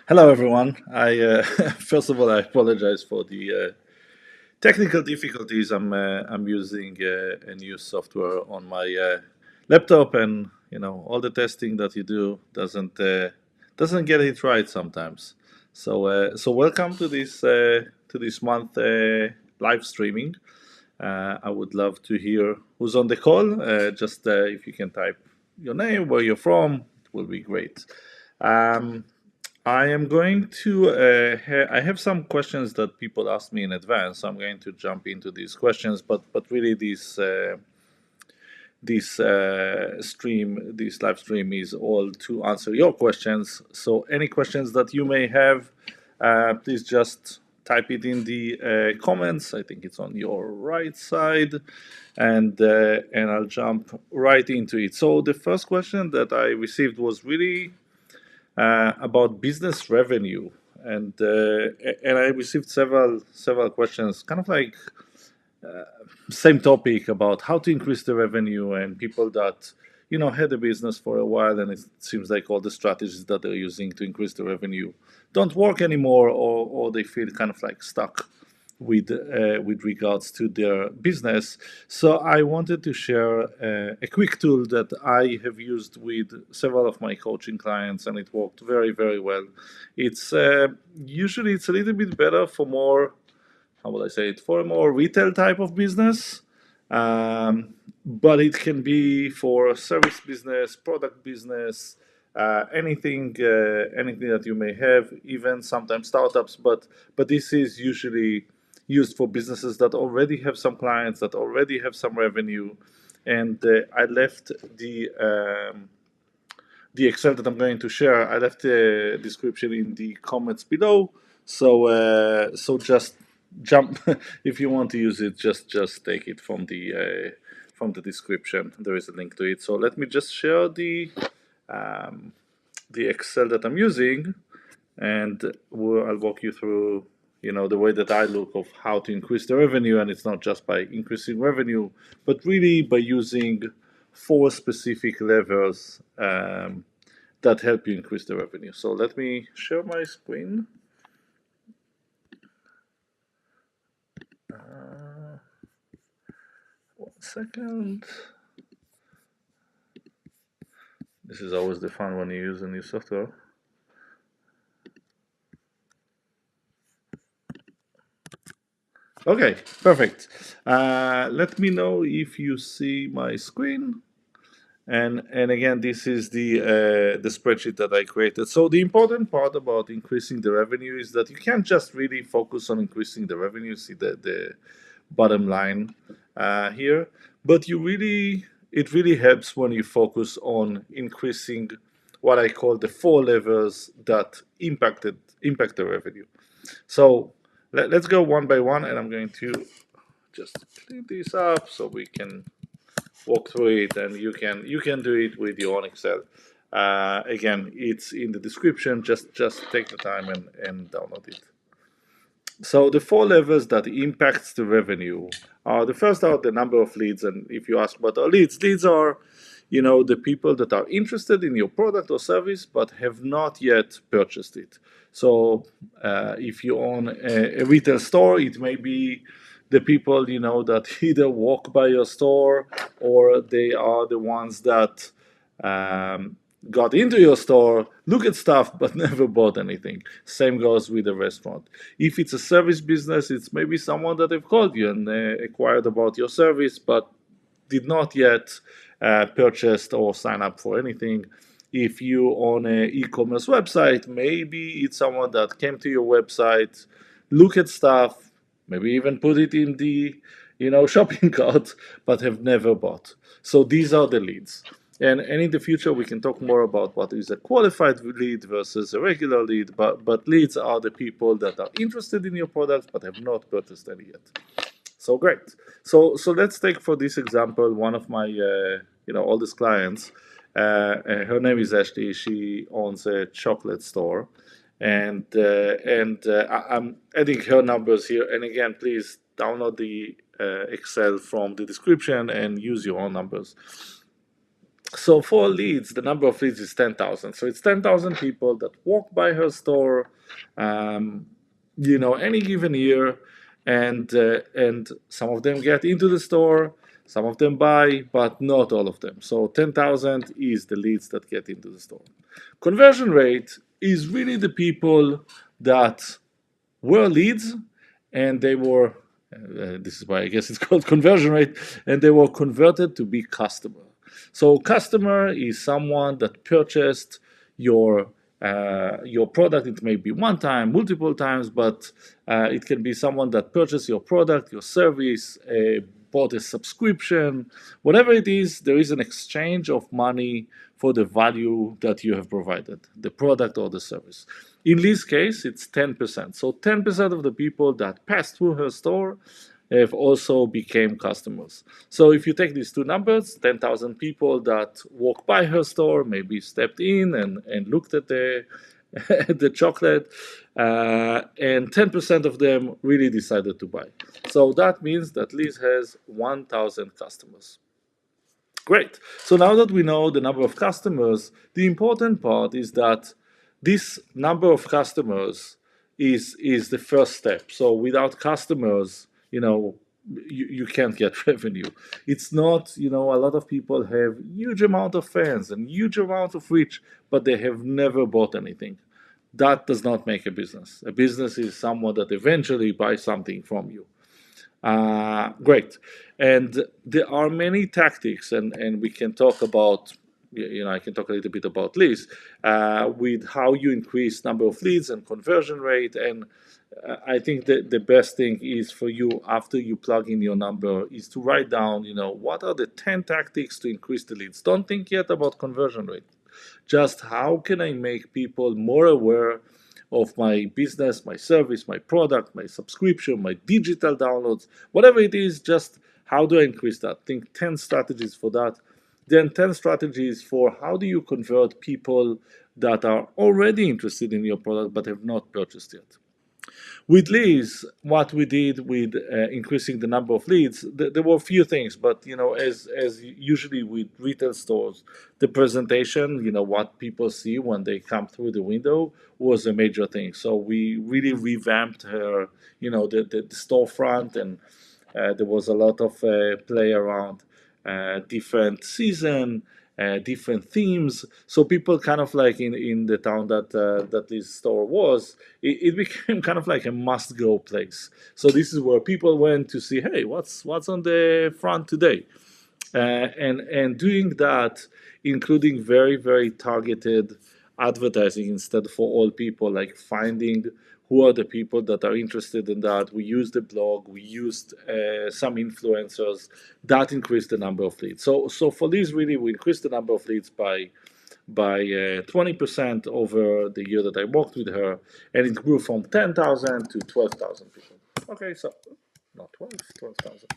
Hello, everyone. I first of all, I apologize for the technical difficulties. I'm using a new software on my laptop, and all the testing that you do doesn't get it right sometimes. So welcome to this month live streaming. I would love to hear who's on the call. Just if you can type your name, where you're from, it will be great. Um, I am going to. I have some questions that people ask me in advance. So I'm going to jump into these questions, but really, this live stream is all to answer your questions. So any questions that you may have, please just type it in the comments. I think it's on your right side, and I'll jump right into it. So the first question that I received was really about business revenue, and I received several questions, kind of like same topic about how to increase the revenue, and people that had a business for a while, and it seems like all the strategies that they're using to increase the revenue don't work anymore, or they feel kind of like stuck with regards to their business. So I wanted to share a quick tool that I have used with several of my coaching clients, and it worked very well. It's usually it's a little bit better for more, how would I say it, for a more retail type of business. But it can be for service business, product business, anything that you may have, even sometimes startups. But this is usually used for businesses that already have some clients, that already have some revenue. And I left the Excel that I'm going to share. I left the description in the comments below. So just jump if you want to use it. Just take it from the description. There is a link to it. So let me just share the Excel that I'm using, and I'll walk you through the way that I look of how to increase the revenue. And it's not just by increasing revenue, but really by using four specific levers that help you increase the revenue. So let me share my screen. One second. This is always the fun when you use a new software. Okay, perfect. Let me know if you see my screen. And again, this is the spreadsheet that I created. So the important part about increasing the revenue is that you can't just really focus on increasing the revenue. See the bottom line here, but it really helps when you focus on increasing what I call the four levers that impact the revenue. So let's go one by one, and I'm going to just clean this up so we can walk through it, and you can do it with your own Excel. Again, it's in the description. Just take the time and download it. So the four levers that impacts the revenue are, the first are the number of leads. And if you ask what are leads are the people that are interested in your product or service but have not yet purchased it. So if you own a retail store, it may be the people that either walk by your store, or they are the ones that got into your store, look at stuff, but never bought anything. Same goes with a restaurant. If it's a service business, it's maybe someone that have called you and acquired about your service, but did not yet purchased or sign up for anything. If you own an e-commerce website, maybe it's someone that came to your website, look at stuff, maybe even put it in the shopping cart, but have never bought. So these are the leads. And in the future, we can talk more about what is a qualified lead versus a regular lead. But leads are the people that are interested in your product but have not purchased any yet. So great. So let's take, for this example, one of my oldest clients. Her name is Ashley. She owns a chocolate store, and I'm adding her numbers here. And again, please download the Excel from the description and use your own numbers. So for leads, the number of leads is 10,000. So it's 10,000 people that walk by her store, um, any given year, and some of them get into the store, some of them buy, but not all of them. So 10,000 is the leads that get into the store. Conversion rate is really the people that were leads, and they were. This is why I guess it's called conversion rate, and they were converted to be customer. So customer is someone that purchased your product. It may be one time, multiple times, but it can be someone that purchased your product, your service, bought a subscription, whatever it is. There is an exchange of money for the value that you have provided, the product or the service. In this case, it's 10%. So 10% of the people that passed through her store have also became customers. So if you take these two numbers, 10,000 people that walk by her store, maybe stepped in and looked at the the chocolate, and 10% of them really decided to buy. So that means that Liz has 1,000 customers. Great. So now that we know the number of customers, the important part is that this number of customers is the first step. So without customers, you can't get revenue. It's not, a lot of people have huge amount of fans and huge amount of reach, but they have never bought anything. That does not make a business. A business is someone that eventually buys something from you. Great. And there are many tactics, and we can talk about, I can talk a little bit about leads, with how you increase number of leads and conversion rate. And I think that the best thing is for you, after you plug in your number, is to write down, what are the 10 tactics to increase the leads. Don't think yet about conversion rate. Just how can I make people more aware of my business, my service, my product, my subscription, my digital downloads, whatever it is, just how do I increase that? Think 10 strategies for that. Then 10 strategies for how do you convert people that are already interested in your product but have not purchased yet. With leads, what we did with increasing the number of leads, there were a few things, but as usually with retail stores, the presentation, what people see when they come through the window, was a major thing. So we really revamped her, the storefront, and there was a lot of play around different season, different themes. So people kind of like in the town that this store was, it became kind of like a must-go place. So this is where people went to see, hey, what's on the front today, and doing that, including very, very targeted advertising instead for all people, like finding who are the people that are interested in that. We used the blog, we used some influencers. That increased the number of leads. So for these, really, we increased the number of leads by 20% over the year that I worked with her, and it grew from 10,000 to 12,000 people. Okay, so not 12,000.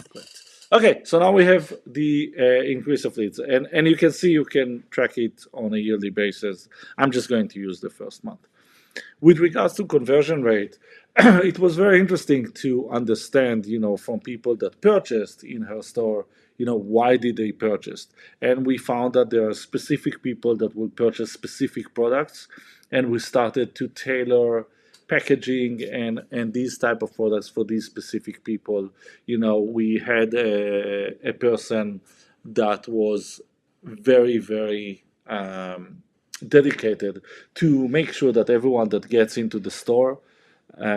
Great. Okay, so now we have the increase of leads, and you can see you can track it on a yearly basis. I'm just going to use the first month. With regards to conversion rate, it was very interesting to understand, from people that purchased in her store, why did they purchase? And we found that there are specific people that will purchase specific products, and we started to tailor packaging and these type of products for these specific people. We had a person that was very, very dedicated to make sure that everyone that gets into the store,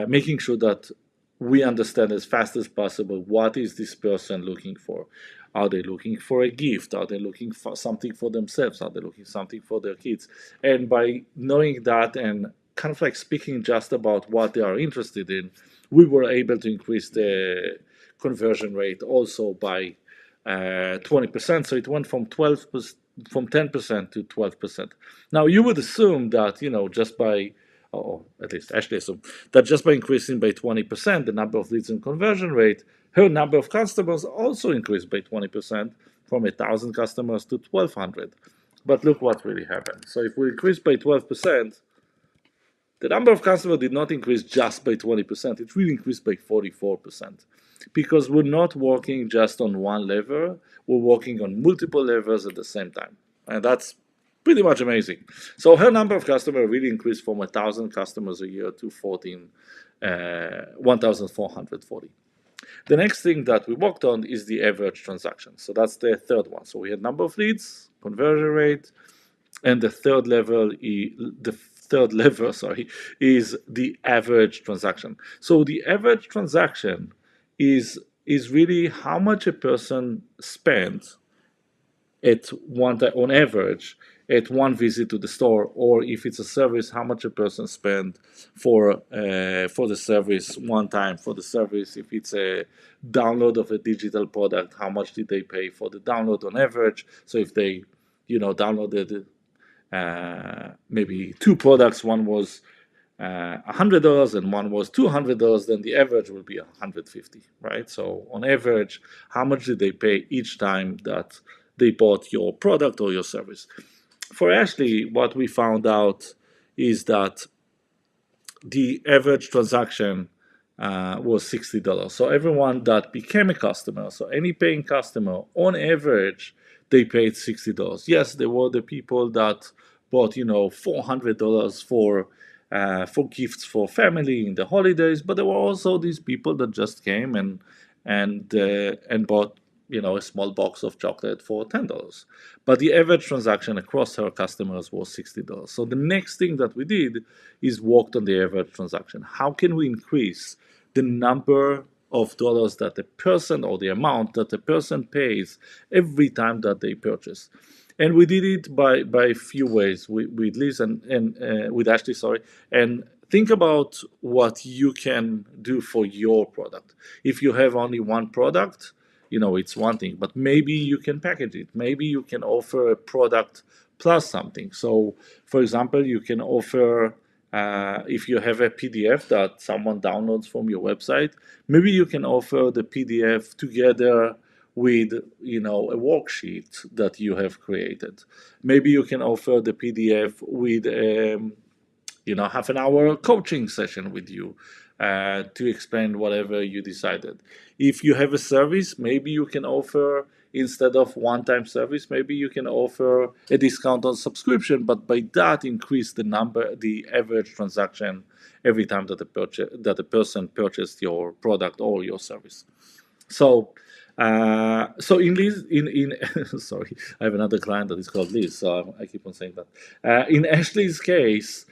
making sure that we understand as fast as possible what is this person looking for. Are they looking for a gift? Are they looking for something for themselves? Are they looking for something for their kids? And by knowing that and kind of like speaking just about what they are interested in, we were able to increase the conversion rate also by 20%. So it went from 10% to 12%. Now you would assume that just by, or at least Ashley assumed that just by increasing by 20% the number of leads and conversion rate, her number of customers also increased by 20% from 1,000 customers to 1,200. But look what really happened. So if we increase by 12%, the number of customers did not increase just by 20%. It really increased by 44%. because we're not working just on one lever, we're working on multiple levers at the same time. And that's pretty much amazing. So her number of customers really increased from 1,000 customers a year to 1,440. The next thing that we worked on is the average transaction. So that's the third one. So we had number of leads, conversion rate, and the third lever, sorry, is the average transaction. So the average transaction is really how much a person spends at one time, on average, at one visit to the store, or if it's a service, how much a person spend for the service one time for the service. If it's a download of a digital product, how much did they pay for the download on average? So if they, downloaded maybe two products, one was $100 and one was $200, then the average will be 150, right? So on average, how much did they pay each time that they bought your product or your service? For Ashley, what we found out is that the average transaction was $60. So everyone that became a customer, so any paying customer, on average, they paid $60. Yes, there were the people that bought, $400 for gifts for family in the holidays, but there were also these people that just came and bought a small box of chocolate for $10. But the average transaction across her customers was $60. So the next thing that we did is worked on the average transaction. How can we increase the number of dollars that a person, or the amount that a person pays every time that they purchase? And we did it by a few ways with Liz and with Ashley, sorry. And think about what you can do for your product. If you have only one product, it's one thing, but maybe you can package it. Maybe you can offer a product plus something. So, for example, you can offer, if you have a PDF that someone downloads from your website, maybe you can offer the PDF together with, a worksheet that you have created. Maybe you can offer the PDF with, half an hour coaching session with you to explain whatever you decided. If you have a service, maybe you can offer, instead of one-time service, maybe you can offer a discount on subscription, but by that increase the average transaction every time that the person purchased your product or your service. So in Liz, in sorry, I have another client that is called Liz, so I keep on saying that. In Ashley's case,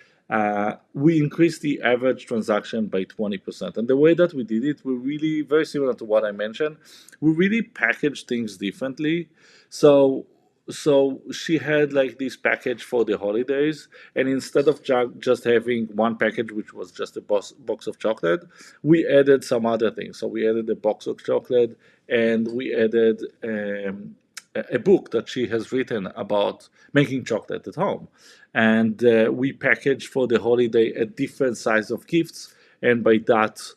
we increased the average transaction by 20%. And the way that we did it, we're really very similar to what I mentioned. We really packaged things differently. So she had like this package for the holidays, and instead of just having one package, which was just a box of chocolate, we added some other things. So we added a box of chocolate, and we added a book that she has written about making chocolate at home. And we packaged for the holiday a different size of gifts, and by that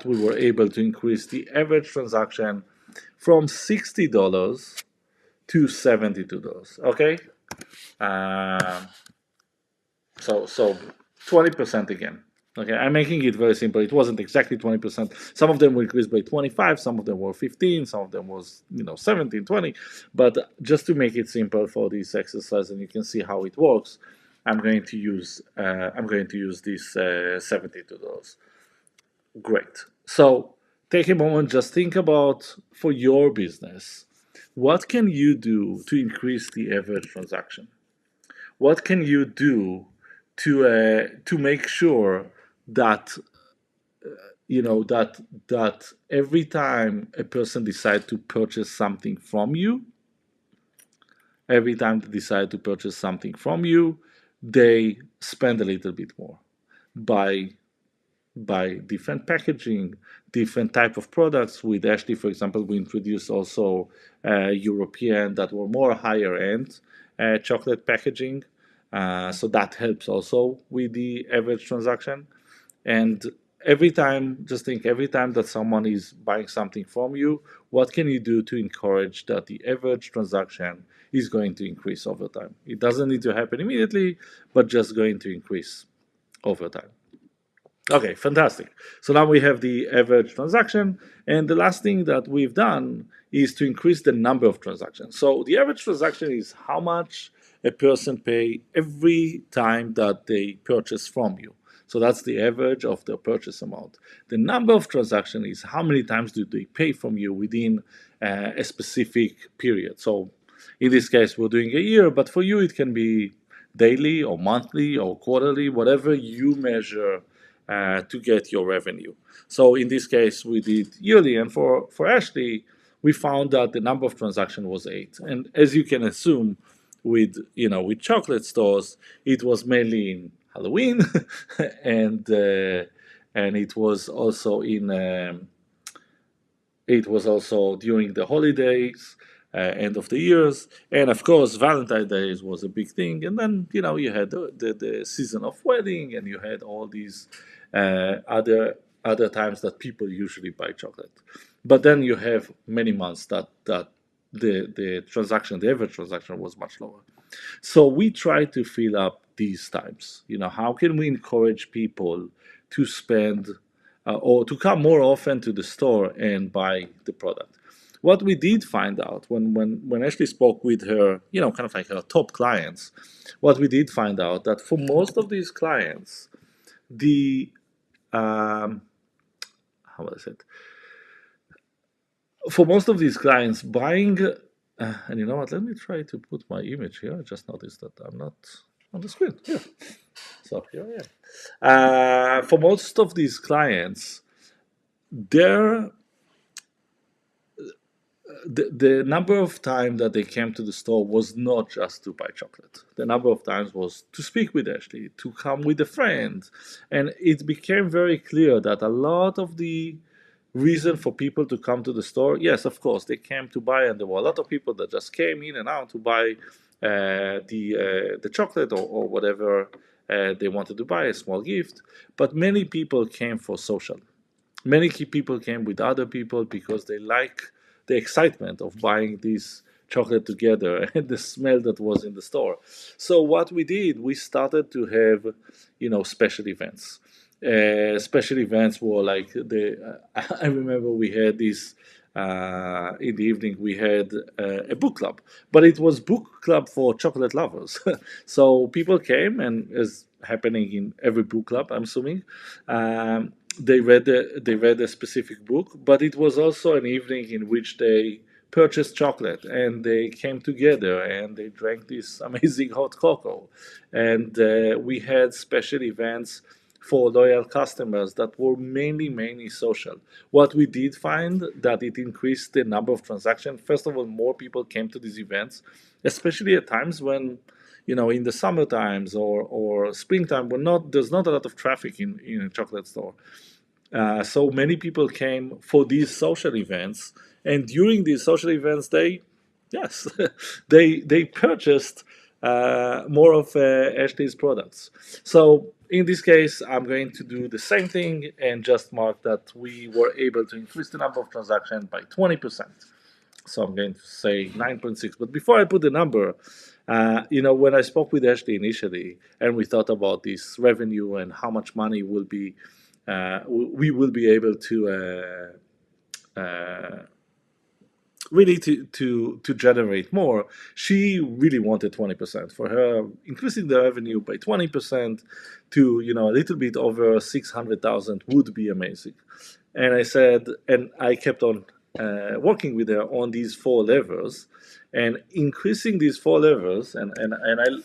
we were able to increase the average transaction from $60 to $72. Okay, so 20% again. Okay, I'm making it very simple. It wasn't exactly 20%. Some of them were increased by 25, some of them were 15, some of them was 17, 20. But just to make it simple for this exercise, and you can see how it works, I'm going to use this $72. Great. So take a moment, just think about, for your business, what can you do to increase the average transaction? What can you do to make sure that that every time a person decides to purchase something from you, they spend a little bit more by different packaging, different type of products. With Ashley, for example, we introduced also European that were more higher end chocolate packaging. So that helps also with the average transaction. And just think, every time that someone is buying something from you, what can you do to encourage that the average transaction is going to increase over time? It doesn't need to happen immediately, but just going to increase over time. Okay, fantastic. So now we have the average transaction, and the last thing that we've done is to increase the number of transactions. So the average transaction is how much a person pay every time that they purchase from you. So that's the average of the purchase amount. The number of transactions is how many times do they pay from you within a specific period. So in this case, we're doing a year, but for you it can be daily or monthly or quarterly, whatever you measure to get your revenue. So in this case, we did yearly, and for Ashley, we found that the number of transactions was 8. And as you can assume, with chocolate stores, it was mainly in Halloween, and and it was also during the holidays, end of the years, and of course Valentine's Day was a big thing. And then you had the season of wedding, and you had all these other times that people usually buy chocolate. But then you have many months that the average transaction was much lower. So we try to fill up these times. How can we encourage people to spend or to come more often to the store and buy the product? What we did find out when Ashley spoke with her, kind of like her top clients, what we did find out that for most of these clients, the how was it? For most of these clients, buying, and you know what? Let me try to put my image here. I just noticed that I'm not on the screen. Here. So here I am. For most of these clients, their the number of times that they came to the store was not just to buy chocolate. The number of times was to speak with Ashley, to come with a friend. And it became very clear that a lot of the reason for people to come to the store, yes, of course, they came to buy, and there were a lot of people that just came in and out to buy the chocolate or whatever they wanted to buy, a small gift. But many people came for social. Many people came with other people because they like the excitement of buying this chocolate together and the smell that was in the store. So what we did, we started to have, special events. Special events were like I remember we had this in the evening we had a book club, but it was book club for chocolate lovers. So people came, and as happening in every book club, I'm assuming, they read a specific book, but it was also an evening in which they purchased chocolate, and they came together and they drank this amazing hot cocoa. And we had special events for loyal customers that were mainly social. What we did find that it increased the number of transactions. First of all, more people came to these events, especially at times when, in the summer times or springtime, there's not a lot of traffic in a chocolate store. So many people came for these social events, and during these social events, yes, they purchased more of Ashley's products. So in this case, I'm going to do the same thing and just mark that we were able to increase the number of transactions by 20%. So I'm going to say 9.6. But before I put the number, when I spoke with Ashley initially, and we thought about this revenue and how much money we will be able to really to generate more. She really wanted 20%. For her, increasing the revenue by 20% to a little bit over 600,000 would be amazing. And I said, and I kept on working with her on these 4 levers, and increasing these 4 levers, and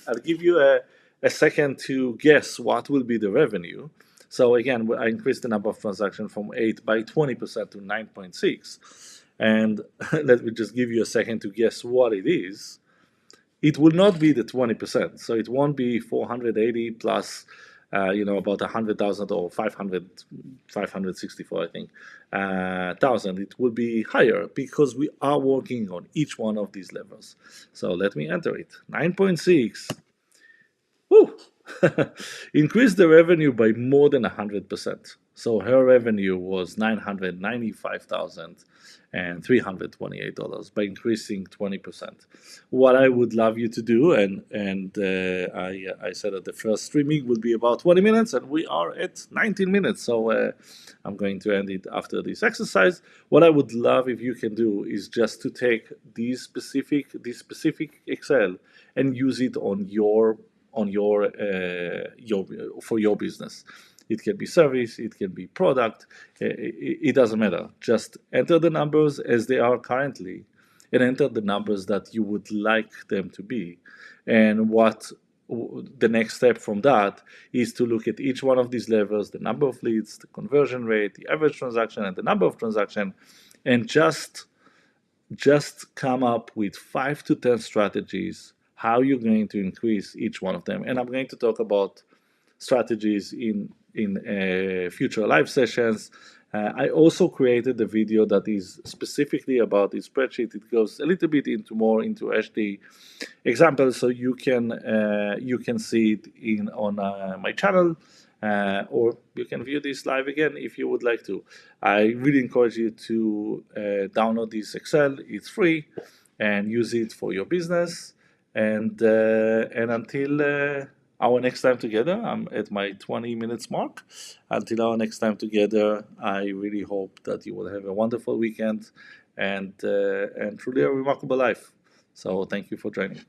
I'll give you a second to guess what will be the revenue. So again, I increased the number of transactions from 8 by 20% to 9.6. And let me just give you a second to guess what it is. It will not be the 20%. So it won't be 480 plus, about 100,000 or 564, I think, thousand. It will be higher because we are working on each one of these levels. So let me enter it. 9.6. Woo! increased the revenue by more than 100%. So her revenue was $995,328 by increasing 20%. What I would love you to do, and I said that the first streaming will be about 20 minutes, and we are at 19 minutes. So I'm going to end it after this exercise. What I would love if you can do is just to take this specific Excel and use it on your for your business. It can be service, it can be product. It doesn't matter. Just enter the numbers as they are currently, and enter the numbers that you would like them to be. And what the next step from that is to look at each one of these levels: the number of leads, the conversion rate, the average transaction, and the number of transaction, and just come up with 5 to 10 strategies how you're going to increase each one of them. And I'm going to talk about strategies in future live sessions. I also created a video that is specifically about this spreadsheet. It goes a little bit into HD examples, so you can see it on my channel, or you can view this live again if you would like to. I really encourage you to download this Excel. It's free, and use it for your business. And until our next time together, I'm at my 20 minutes mark. Until our next time together, I really hope that you will have a wonderful weekend and truly a remarkable life. So thank you for joining.